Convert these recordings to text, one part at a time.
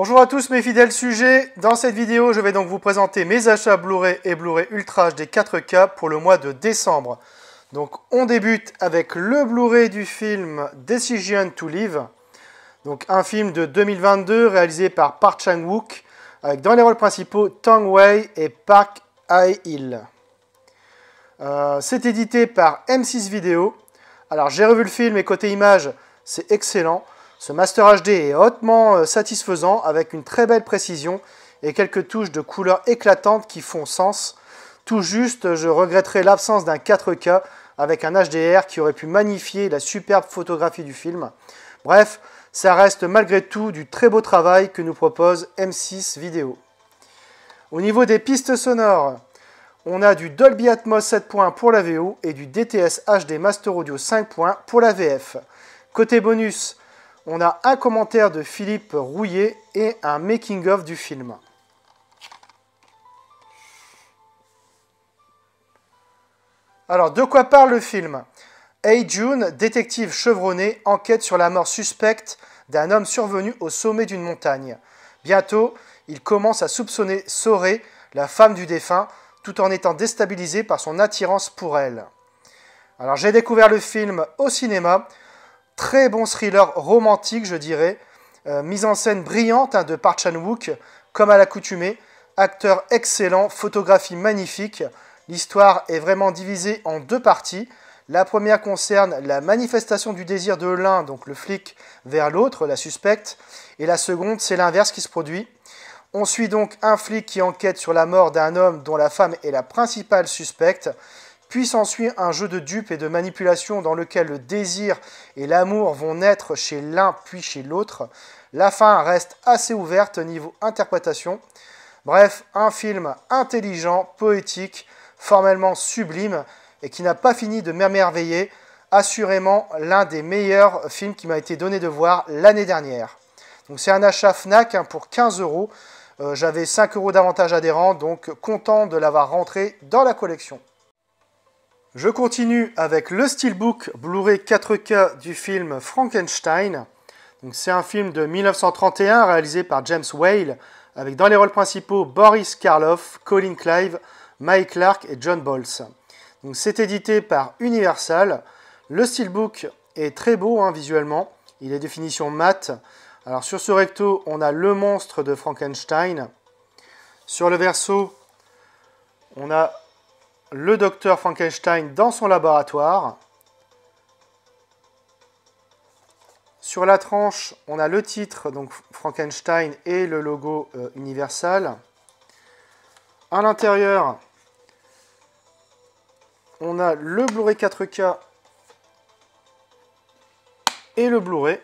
Bonjour à tous mes fidèles sujets, dans cette vidéo je vais donc vous présenter mes achats Blu-ray et Blu-ray Ultra HD 4K pour le mois de décembre. Donc on débute avec le Blu-ray du film Decision to Live, donc un film de 2022 réalisé par Park Chan-wook, avec dans les rôles principaux Tang Wei et Park Hae-il. C'est édité par M6 Vidéo. Alors j'ai revu le film et côté image c'est excellent. Ce Master HD est hautement satisfaisant avec une très belle précision et quelques touches de couleurs éclatantes qui font sens. Tout juste, je regretterais l'absence d'un 4K avec un HDR qui aurait pu magnifier la superbe photographie du film. Bref, ça reste malgré tout du très beau travail que nous propose M6 Vidéo. Au niveau des pistes sonores, on a du Dolby Atmos 7.1 pour la VO et du DTS HD Master Audio 5.1 pour la VF. Côté bonus, on a un commentaire de Philippe Rouillet et un making-of du film. Alors, de quoi parle le film? Hae-jun, détective chevronné, enquête sur la mort suspecte d'un homme survenu au sommet d'une montagne. Bientôt, il commence à soupçonner Sorey, la femme du défunt, tout en étant déstabilisé par son attirance pour elle. Alors, j'ai découvert le film au cinéma. Très bon thriller romantique, je dirais. Mise en scène brillante de Park Chan-wook, comme à l'accoutumée. Acteur excellent, photographie magnifique. L'histoire est vraiment divisée en deux parties. La première concerne la manifestation du désir de l'un, donc le flic, vers l'autre, la suspecte. Et la seconde, c'est l'inverse qui se produit. On suit donc un flic qui enquête sur la mort d'un homme dont la femme est la principale suspecte. Puis s'ensuit un jeu de dupes et de manipulation dans lequel le désir et l'amour vont naître chez l'un puis chez l'autre. La fin reste assez ouverte niveau interprétation. Bref, un film intelligent, poétique, formellement sublime et qui n'a pas fini de m'émerveiller. Assurément l'un des meilleurs films qui m'a été donné de voir l'année dernière. Donc c'est un achat Fnac pour 15 €. J'avais 5 € d'avantage adhérent, donc content de l'avoir rentré dans la collection. Je continue avec le Steelbook Blu-ray 4K du film Frankenstein. C'est un film de 1931 réalisé par James Whale, avec dans les rôles principaux Boris Karloff, Colin Clive, Mike Clark et John Boles. C'est édité par Universal. Le Steelbook est très beau visuellement, il est de finition mat. Alors sur ce recto, on a le monstre de Frankenstein. Sur le verso, on a le docteur Frankenstein dans son laboratoire. Sur la tranche, on a le titre, donc Frankenstein, et le logo Universal. À l'intérieur, on a le Blu-ray 4K et le Blu-ray.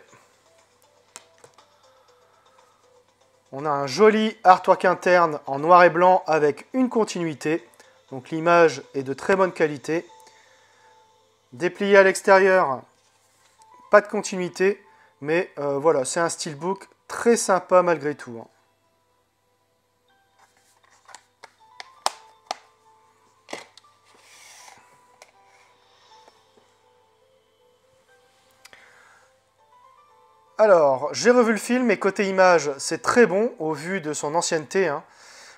On a un joli artwork interne en noir et blanc avec une continuité. Donc l'image est de très bonne qualité. Déplié à l'extérieur, pas de continuité, mais voilà, c'est un steelbook très sympa malgré tout. Alors, j'ai revu le film et côté image, c'est très bon au vu de son ancienneté.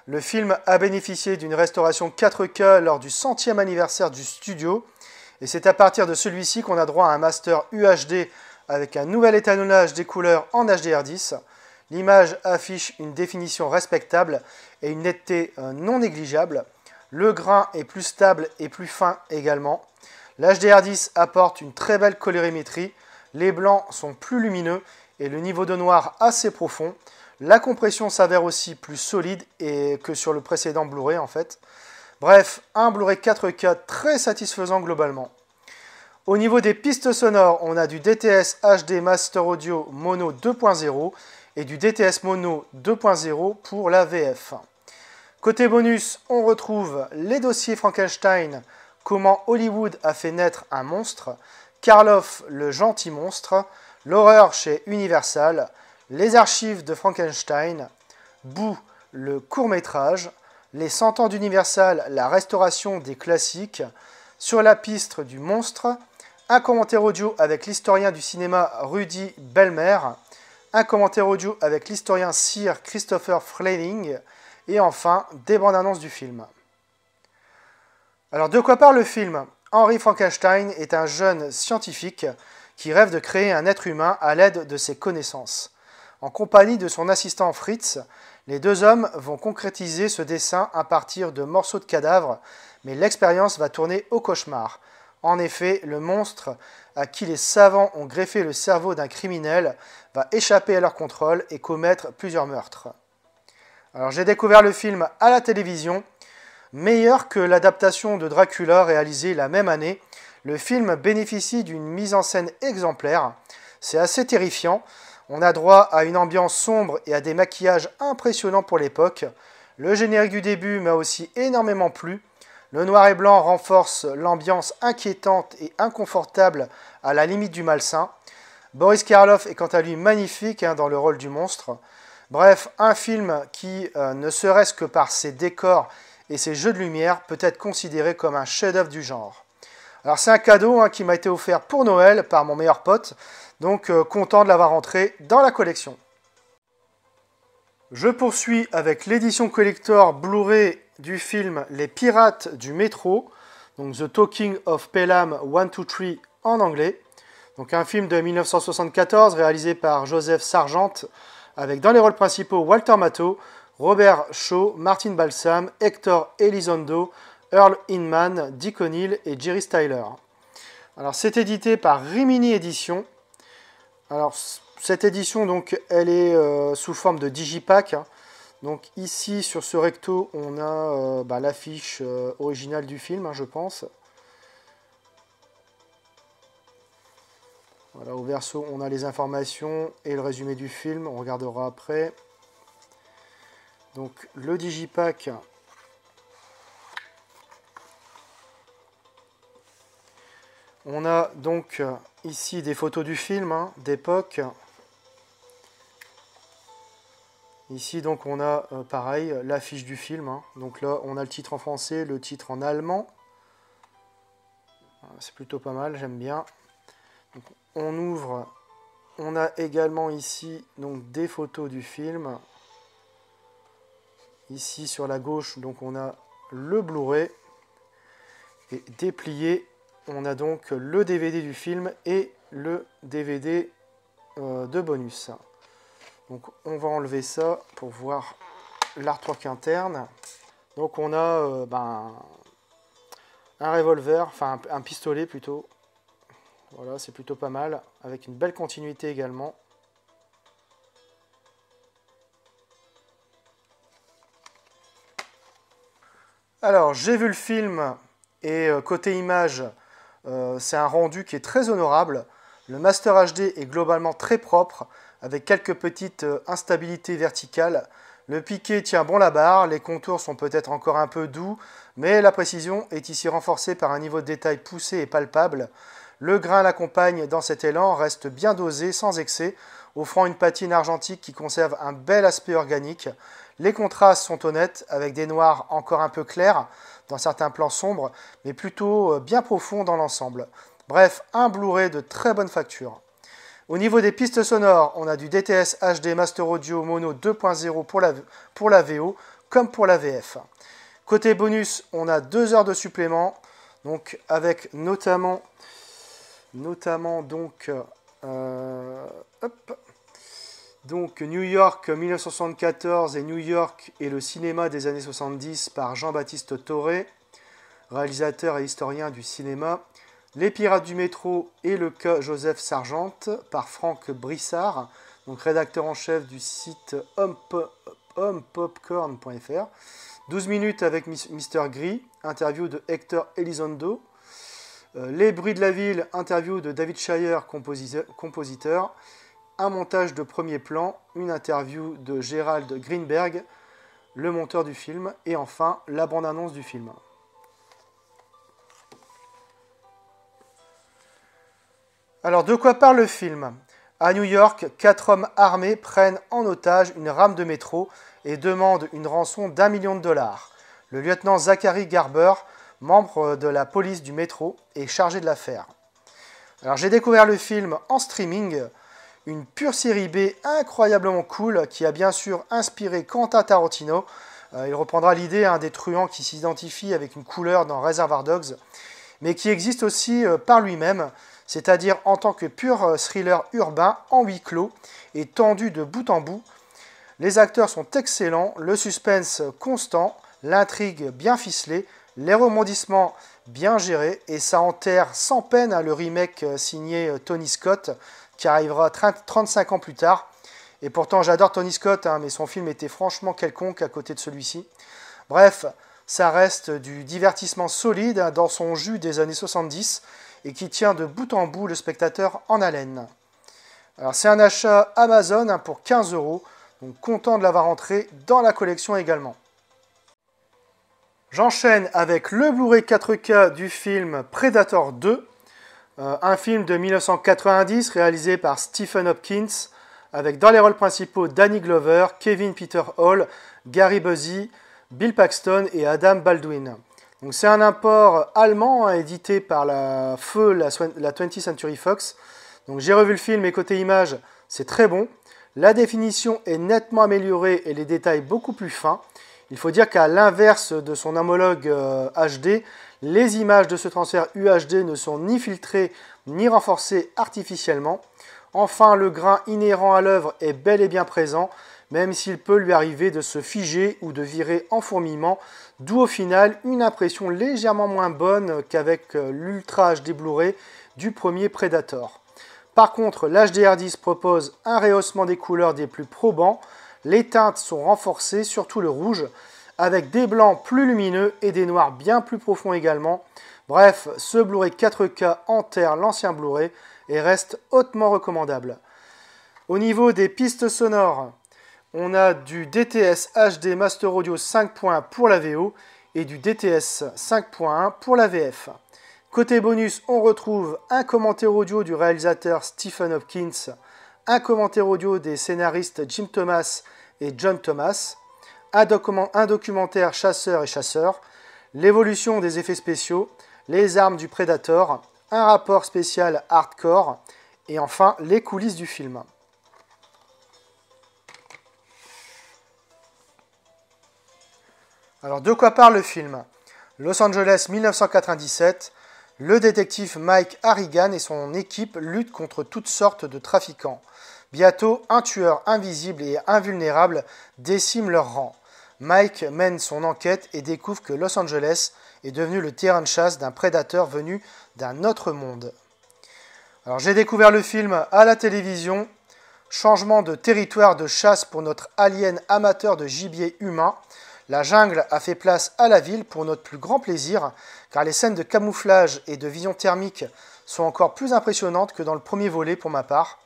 Le film a bénéficié d'une restauration 4K lors du 100e anniversaire du studio. Et c'est à partir de celui-ci qu'on a droit à un master UHD avec un nouvel étalonnage des couleurs en HDR10. L'image affiche une définition respectable et une netteté non négligeable. Le grain est plus stable et plus fin également. L'HDR10 apporte une très belle colorimétrie. Les blancs sont plus lumineux et le niveau de noir assez profond. La compression s'avère aussi plus solide que sur le précédent Blu-ray en fait. Bref, un Blu-ray 4K très satisfaisant globalement. Au niveau des pistes sonores, on a du DTS HD Master Audio Mono 2.0 et du DTS Mono 2.0 pour la VF. Côté bonus, on retrouve les dossiers Frankenstein, comment Hollywood a fait naître un monstre, Karloff le gentil monstre, l'horreur chez Universal, les archives de Frankenstein, Boo, le court-métrage, les 100 ans d'Universal, la restauration des classiques, sur la piste du monstre, un commentaire audio avec l'historien du cinéma Rudy Bellmer, un commentaire audio avec l'historien Sir Christopher Fleming, et enfin des bandes annonces du film. Alors de quoi parle le film? Henry Frankenstein est un jeune scientifique qui rêve de créer un être humain à l'aide de ses connaissances. En compagnie de son assistant Fritz, les deux hommes vont concrétiser ce dessein à partir de morceaux de cadavres, mais l'expérience va tourner au cauchemar. En effet, le monstre à qui les savants ont greffé le cerveau d'un criminel va échapper à leur contrôle et commettre plusieurs meurtres. Alors j'ai découvert le film à la télévision, meilleur que l'adaptation de Dracula réalisée la même année. Le film bénéficie d'une mise en scène exemplaire, c'est assez terrifiant. On a droit à une ambiance sombre et à des maquillages impressionnants pour l'époque. Le générique du début m'a aussi énormément plu. Le noir et blanc renforce l'ambiance inquiétante et inconfortable à la limite du malsain. Boris Karloff est quant à lui magnifique dans le rôle du monstre. Bref, un film qui, ne serait-ce que par ses décors et ses jeux de lumière, peut être considéré comme un chef-d'œuvre du genre. Alors c'est un cadeau qui m'a été offert pour Noël par mon meilleur pote, donc content de l'avoir rentré dans la collection. Je poursuis avec l'édition collector Blu-ray du film Les Pirates du Métro, donc The Talking of Pelham 123 en anglais. Donc un film de 1974 réalisé par Joseph Sargent, avec dans les rôles principaux Walter Matthau, Robert Shaw, Martin Balsam, Hector Elizondo, Earl Hindman, Dick O'Neill et Jerry Styler. Alors c'est édité par Rimini Éditions. Alors cette édition donc elle est sous forme de digipack. Donc ici sur ce recto on a l'affiche originale du film, je pense. Voilà, au verso, on a les informations et le résumé du film. On regardera après. Donc, le digipack. On a donc ici des photos du film, d'époque. Ici, donc, on a pareil, l'affiche du film. Donc là, on a le titre en français, le titre en allemand. C'est plutôt pas mal, j'aime bien. Donc, on ouvre, on a également ici donc, des photos du film. Ici sur la gauche, donc, on a le Blu-ray. Et déplié, on a donc le DVD du film et le DVD de bonus. Donc on va enlever ça pour voir l'artwork interne. Donc on a un revolver, enfin un pistolet plutôt. Voilà, c'est plutôt pas mal, avec une belle continuité également. Alors, j'ai vu le film, et côté image, c'est un rendu qui est très honorable. Le Master HD est globalement très propre, avec quelques petites instabilités verticales. Le piqué tient bon la barre, les contours sont peut-être encore un peu doux, mais la précision est ici renforcée par un niveau de détail poussé et palpable. Le grain l'accompagne dans cet élan, reste bien dosé, sans excès, offrant une patine argentique qui conserve un bel aspect organique. Les contrastes sont honnêtes, avec des noirs encore un peu clairs dans certains plans sombres, mais plutôt bien profonds dans l'ensemble. Bref, un Blu-ray de très bonne facture. Au niveau des pistes sonores, on a du DTS HD Master Audio Mono 2.0 pour la VO, comme pour la VF. Côté bonus, on a 2 heures de supplément, donc avec notamment donc New York 1974 et New York et le cinéma des années 70 par Jean-Baptiste Toré, réalisateur et historien du cinéma. Les Pirates du Métro et le cas Joseph Sargent par Franck Brissard, donc rédacteur en chef du site homepopcorn.fr. 12 minutes avec Mr. Gris, interview de Hector Elizondo. Les bruits de la ville, interview de David Shire, compositeur. Un montage de premier plan, une interview de Gerald Greenberg, le monteur du film. Et enfin, la bande-annonce du film. Alors, de quoi parle le film? À New York, 4 hommes armés prennent en otage une rame de métro et demandent une rançon d'1 million de dollars. Le lieutenant Zachary Garber, membre de la police du métro, est chargé de l'affaire. Alors j'ai découvert le film en streaming. une pure série B incroyablement cool qui a bien sûr inspiré Quentin Tarantino. Il reprendra l'idée des truands qui s'identifient avec une couleur dans Reservoir Dogs, mais qui existe aussi par lui-même, c'est-à-dire en tant que pur thriller urbain en huis clos et tendu de bout en bout. Les acteurs sont excellents, le suspense constant, l'intrigue bien ficelée, les rebondissements bien gérés, et ça enterre sans peine le remake signé Tony Scott, qui arrivera 35 ans plus tard. Et pourtant j'adore Tony Scott, mais son film était franchement quelconque à côté de celui-ci. Bref, ça reste du divertissement solide dans son jus des années 70, et qui tient de bout en bout le spectateur en haleine. Alors c'est un achat Amazon pour 15 €, donc content de l'avoir entré dans la collection également. J'enchaîne avec le Blu-ray 4K du film Predator 2, un film de 1990 réalisé par Stephen Hopkins, avec dans les rôles principaux Danny Glover, Kevin Peter Hall, Gary Busey, Bill Paxton et Adam Baldwin. C'est un import allemand édité par la 20th Century Fox. J'ai revu le film et côté image, c'est très bon. La définition est nettement améliorée et les détails beaucoup plus fins. Il faut dire qu'à l'inverse de son homologue HD, les images de ce transfert UHD ne sont ni filtrées ni renforcées artificiellement. Enfin, le grain inhérent à l'œuvre est bel et bien présent, même s'il peut lui arriver de se figer ou de virer en fourmillement, d'où au final une impression légèrement moins bonne qu'avec l'Ultra HD Blu-ray du premier Predator. Par contre, l'HDR10 propose un rehaussement des couleurs des plus probants, les teintes sont renforcées, surtout le rouge, avec des blancs plus lumineux et des noirs bien plus profonds également. Bref, ce Blu-ray 4K enterre l'ancien Blu-ray et reste hautement recommandable. Au niveau des pistes sonores, on a du DTS HD Master Audio 5.1 pour la VO et du DTS 5.1 pour la VF. Côté bonus, on retrouve un commentaire audio du réalisateur Stephen Hopkins, un commentaire audio des scénaristes Jim Thomas et John Thomas, un documentaire chasseur et chasseur, l'évolution des effets spéciaux, les armes du Predator, un rapport spécial hardcore et enfin les coulisses du film. Alors de quoi parle le film? Los Angeles 1997, le détective Mike Harrigan et son équipe luttent contre toutes sortes de trafiquants. Bientôt, un tueur invisible et invulnérable décime leur rang. Mike mène son enquête et découvre que Los Angeles est devenu le terrain de chasse d'un prédateur venu d'un autre monde. Alors j'ai découvert le film à la télévision. Changement de territoire de chasse pour notre alien amateur de gibier humain. La jungle a fait place à la ville pour notre plus grand plaisir, car les scènes de camouflage et de vision thermique sont encore plus impressionnantes que dans le premier volet pour ma part.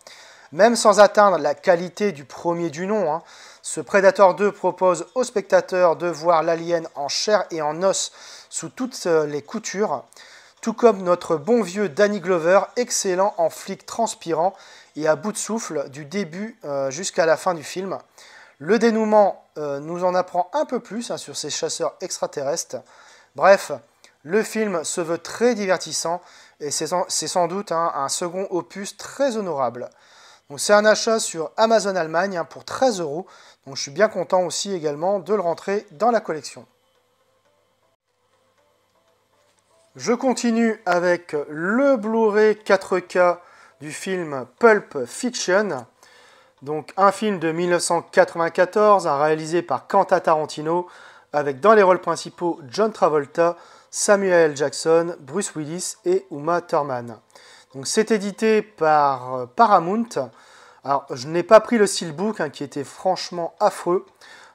Même sans atteindre la qualité du premier du nom, ce Predator 2 propose aux spectateurs de voir l'alien en chair et en os sous toutes les coutures, tout comme notre bon vieux Danny Glover, excellent en flic transpirant et à bout de souffle du début jusqu'à la fin du film. Le dénouement nous en apprend un peu plus sur ces chasseurs extraterrestres. Bref, le film se veut très divertissant et c'est sans doute un second opus très honorable. C'est un achat sur Amazon Allemagne pour 13 €, donc je suis bien content aussi également de le rentrer dans la collection. Je continue avec le Blu-ray 4K du film Pulp Fiction. Donc un film de 1994 réalisé par Quentin Tarantino avec dans les rôles principaux John Travolta, Samuel L. Jackson, Bruce Willis et Uma Thurman. Donc c'est édité par Paramount. Alors je n'ai pas pris le steelbook qui était franchement affreux.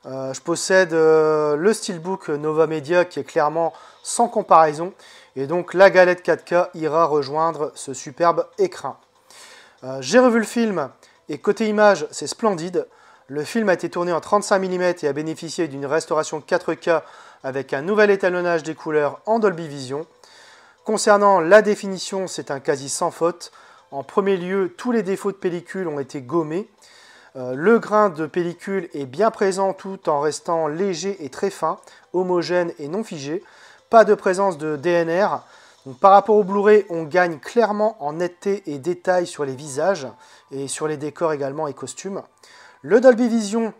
Je possède le steelbook Nova Media qui est clairement sans comparaison et donc la galette 4K ira rejoindre ce superbe écrin. J'ai revu le film. Et côté image, c'est splendide. Le film a été tourné en 35 mm et a bénéficié d'une restauration 4K avec un nouvel étalonnage des couleurs en Dolby Vision. Concernant la définition, c'est un quasi sans faute. En premier lieu, tous les défauts de pellicule ont été gommés. Le grain de pellicule est bien présent tout en restant léger et très fin, homogène et non figé. Pas de présence de DNR. Donc, par rapport au Blu-ray, on gagne clairement en netteté et détail sur les visages et sur les décors également et costumes. Le Dolby Vision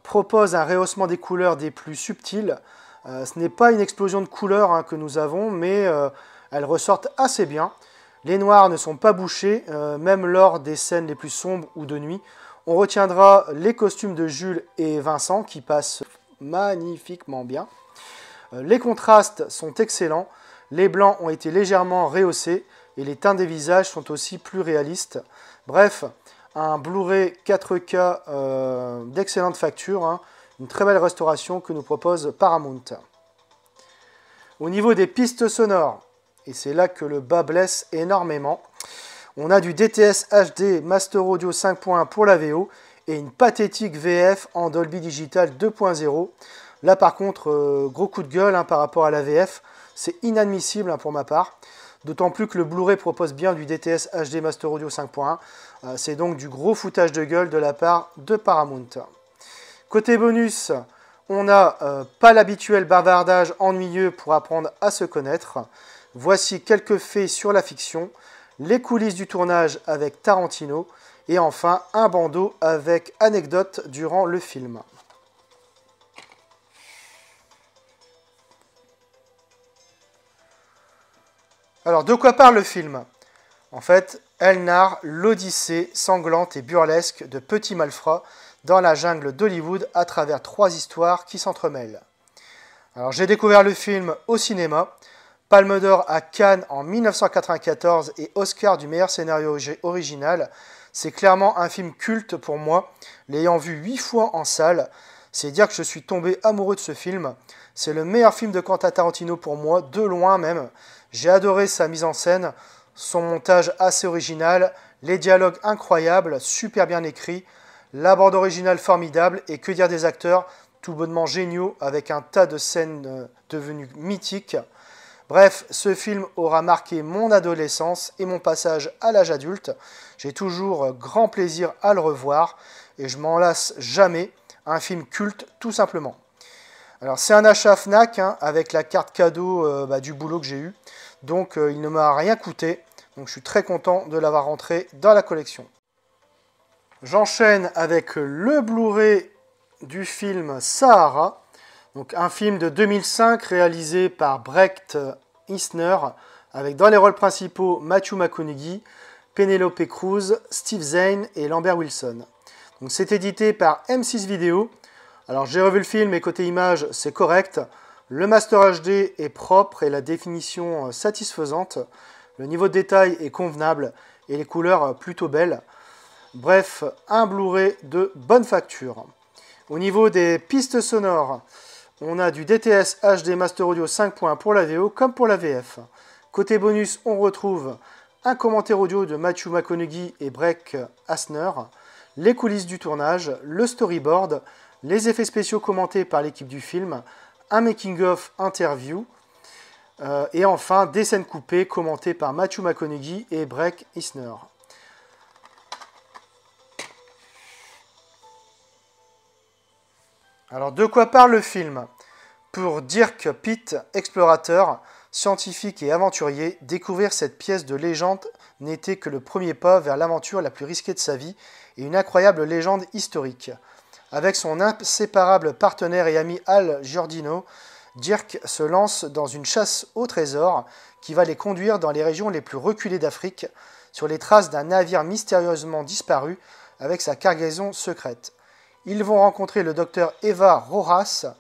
propose un rehaussement des couleurs des plus subtiles. Ce n'est pas une explosion de couleurs que nous avons, mais elles ressortent assez bien. Les noirs ne sont pas bouchés, même lors des scènes les plus sombres ou de nuit. On retiendra les costumes de Jules et Vincent qui passent magnifiquement bien. Les contrastes sont excellents. Les blancs ont été légèrement rehaussés et les teintes des visages sont aussi plus réalistes. Bref, un Blu-ray 4K d'excellente facture, une très belle restauration que nous propose Paramount. Au niveau des pistes sonores, et c'est là que le bas blesse énormément, on a du DTS HD Master Audio 5.1 pour la VO et une pathétique VF en Dolby Digital 2.0. Là par contre, gros coup de gueule par rapport à la VF, c'est inadmissible pour ma part. D'autant plus que le Blu-ray propose bien du DTS HD Master Audio 5.1. C'est donc du gros foutage de gueule de la part de Paramount. Côté bonus, on n'a pas l'habituel bavardage ennuyeux pour apprendre à se connaître. Voici quelques faits sur la fiction, les coulisses du tournage avec Tarantino et enfin un bandeau avec anecdotes durant le film. Alors, de quoi parle le film? En fait, elle narre l'odyssée sanglante et burlesque de petits malfrats dans la jungle d'Hollywood à travers 3 histoires qui s'entremêlent. Alors, j'ai découvert le film au cinéma, Palme d'Or à Cannes en 1994 et Oscar du meilleur scénario original. C'est clairement un film culte pour moi, l'ayant vu 8 fois en salle. C'est dire que je suis tombé amoureux de ce film. C'est le meilleur film de Quentin Tarantino pour moi, de loin même. J'ai adoré sa mise en scène, son montage assez original, les dialogues incroyables, super bien écrits, la bande originale formidable et que dire des acteurs, tout bonnement géniaux avec un tas de scènes devenues mythiques. Bref, ce film aura marqué mon adolescence et mon passage à l'âge adulte. J'ai toujours grand plaisir à le revoir et je m'en lasse jamais. Un film culte tout simplement. Alors c'est un achat Fnac avec la carte cadeau du boulot que j'ai eu. Donc il ne m'a rien coûté. Donc je suis très content de l'avoir rentré dans la collection. J'enchaîne avec le Blu-ray du film Sahara. Donc un film de 2005 réalisé par Bret Easner avec dans les rôles principaux Matthew McConaughey, Penelope Cruz, Steve Zahn et Lambert Wilson. Donc c'est édité par M6 Vidéo. Alors j'ai revu le film et côté image c'est correct. Le Master HD est propre et la définition satisfaisante. Le niveau de détail est convenable et les couleurs plutôt belles. Bref, un Blu-ray de bonne facture. Au niveau des pistes sonores, on a du DTS HD Master Audio 5.1 pour la VO comme pour la VF. Côté bonus, on retrouve un commentaire audio de Matthew McConaughey et Bret Easner, les coulisses du tournage, le storyboard, les effets spéciaux commentés par l'équipe du film, un making-of interview, et enfin des scènes coupées commentées par Matthew McConaughey et Bret Easner. Alors de quoi parle le film? Pour Dirk Pitt, explorateur, scientifique et aventurier, découvrir cette pièce de légende n'était que le premier pas vers l'aventure la plus risquée de sa vie et une incroyable légende historique. Avec son inséparable partenaire et ami Al Giordino, Dirk se lance dans une chasse au trésor qui va les conduire dans les régions les plus reculées d'Afrique, sur les traces d'un navire mystérieusement disparu avec sa cargaison secrète. Ils vont rencontrer le docteur Eva Rojas,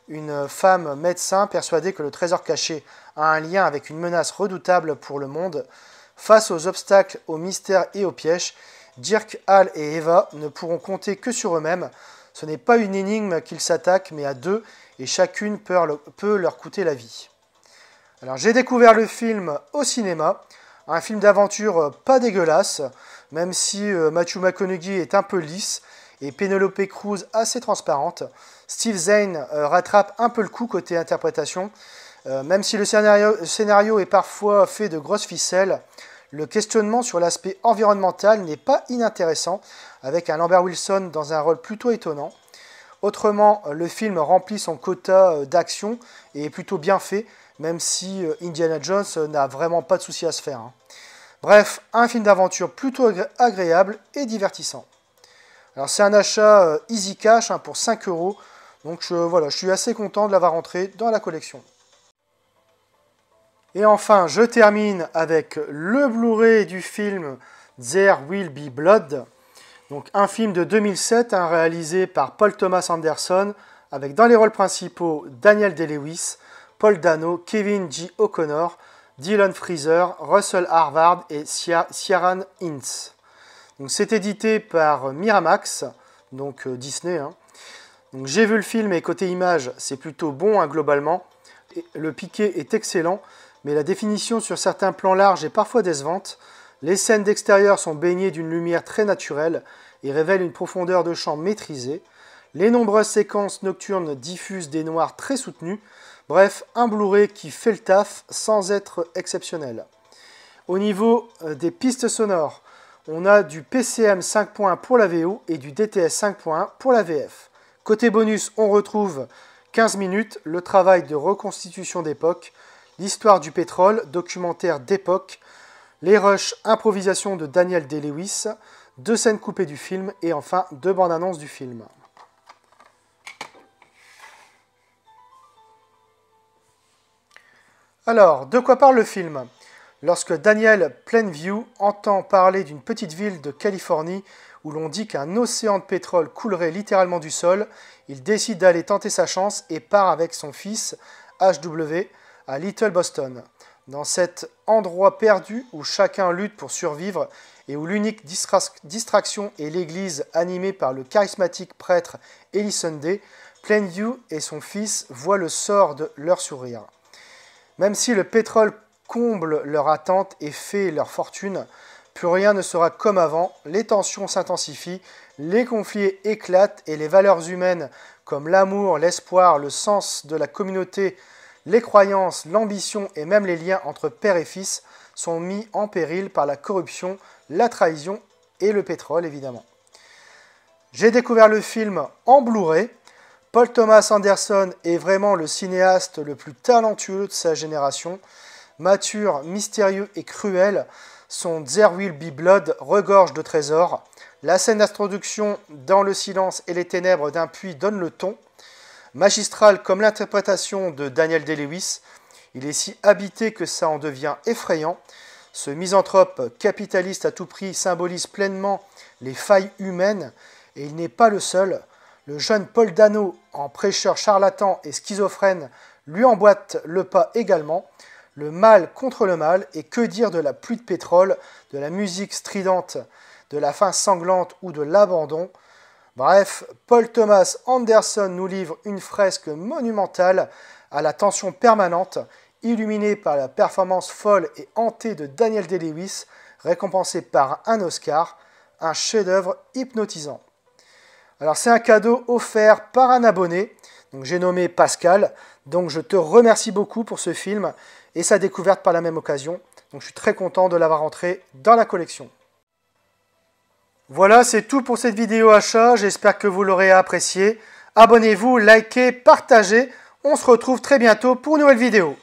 une femme médecin persuadée que le trésor caché a un lien avec une menace redoutable pour le monde. Face aux obstacles, aux mystères et aux pièges, Dirk, Al et Eva ne pourront compter que sur eux-mêmes. Ce n'est pas une énigme qu'ils s'attaquent, mais à deux, et chacune peut leur coûter la vie. Alors j'ai découvert le film au cinéma, un film d'aventure pas dégueulasse, même si Matthew McConaughey est un peu lisse, et Penelope Cruz assez transparente. Steve Zahn rattrape un peu le coup côté interprétation, même si le scénario est parfois fait de grosses ficelles. Le questionnement sur l'aspect environnemental n'est pas inintéressant, avec un Lambert Wilson dans un rôle plutôt étonnant. Autrement, le film remplit son quota d'action et est plutôt bien fait, même si Indiana Jones n'a vraiment pas de souci à se faire. Hein. Bref, un film d'aventure plutôt agréable et divertissant. Alors c'est un achat easy cash hein, pour 5 €, donc voilà, je suis assez content de l'avoir rentré dans la collection. Et enfin, je termine avec le Blu-ray du film There Will Be Blood. Donc un film de 2007 hein, réalisé par Paul Thomas Anderson avec dans les rôles principaux Daniel Day-Lewis, Paul Dano, Kevin J. O'Connor, Dylan Fraser, Russell Harvard et Ciaran Hinds. C'est édité par Miramax, donc Disney. Hein. J'ai vu le film et côté image, c'est plutôt bon hein, globalement. Et le piqué est excellent, mais la définition sur certains plans larges est parfois décevante. Les scènes d'extérieur sont baignées d'une lumière très naturelle et révèlent une profondeur de champ maîtrisée. Les nombreuses séquences nocturnes diffusent des noirs très soutenus. Bref, un Blu-ray qui fait le taf sans être exceptionnel. Au niveau des pistes sonores, on a du PCM 5.1 pour la VO et du DTS 5.1 pour la VF. Côté bonus, on retrouve 15 minutes, le travail de reconstitution d'époque, l'histoire du pétrole, documentaire d'époque, les rushs, improvisation de Daniel Day-Lewis, 2 scènes coupées du film et enfin 2 bandes annonces du film. Alors, de quoi parle le film? Lorsque Daniel Plainview entend parler d'une petite ville de Californie où l'on dit qu'un océan de pétrole coulerait littéralement du sol, il décide d'aller tenter sa chance et part avec son fils HW à Little Boston. Dans cet endroit perdu où chacun lutte pour survivre et où l'unique distraction est l'église animée par le charismatique prêtre Eli Sunday, Plainview et son fils voient le sort de leur sourire. Même si le pétrole comble leur attente et fait leur fortune, plus rien ne sera comme avant, les tensions s'intensifient, les conflits éclatent et les valeurs humaines comme l'amour, l'espoir, le sens de la communauté, les croyances, l'ambition et même les liens entre père et fils sont mis en péril par la corruption, la trahison et le pétrole évidemment. J'ai découvert le film en Blu-ray. Paul Thomas Anderson est vraiment le cinéaste le plus talentueux de sa génération. Mature, mystérieux et cruel, son There Will Be Blood regorge de trésors. La scène d'introduction dans le silence et les ténèbres d'un puits donne le ton. Magistral comme l'interprétation de Daniel Day-Lewis, il est si habité que ça en devient effrayant. Ce misanthrope capitaliste à tout prix symbolise pleinement les failles humaines et il n'est pas le seul. Le jeune Paul Dano, en prêcheur charlatan et schizophrène, lui emboîte le pas également. Le mal contre le mal, et que dire de la pluie de pétrole, de la musique stridente, de la fin sanglante ou de l'abandon. Bref, Paul Thomas Anderson nous livre une fresque monumentale à la tension permanente, illuminée par la performance folle et hantée de Daniel Day-Lewis, récompensé par un Oscar, un chef-d'œuvre hypnotisant. Alors c'est un cadeau offert par un abonné, donc j'ai nommé Pascal, donc je te remercie beaucoup pour ce film et sa découverte par la même occasion, donc je suis très content de l'avoir rentré dans la collection. Voilà, c'est tout pour cette vidéo achat, j'espère que vous l'aurez apprécié. Abonnez-vous, likez, partagez, on se retrouve très bientôt pour une nouvelle vidéo.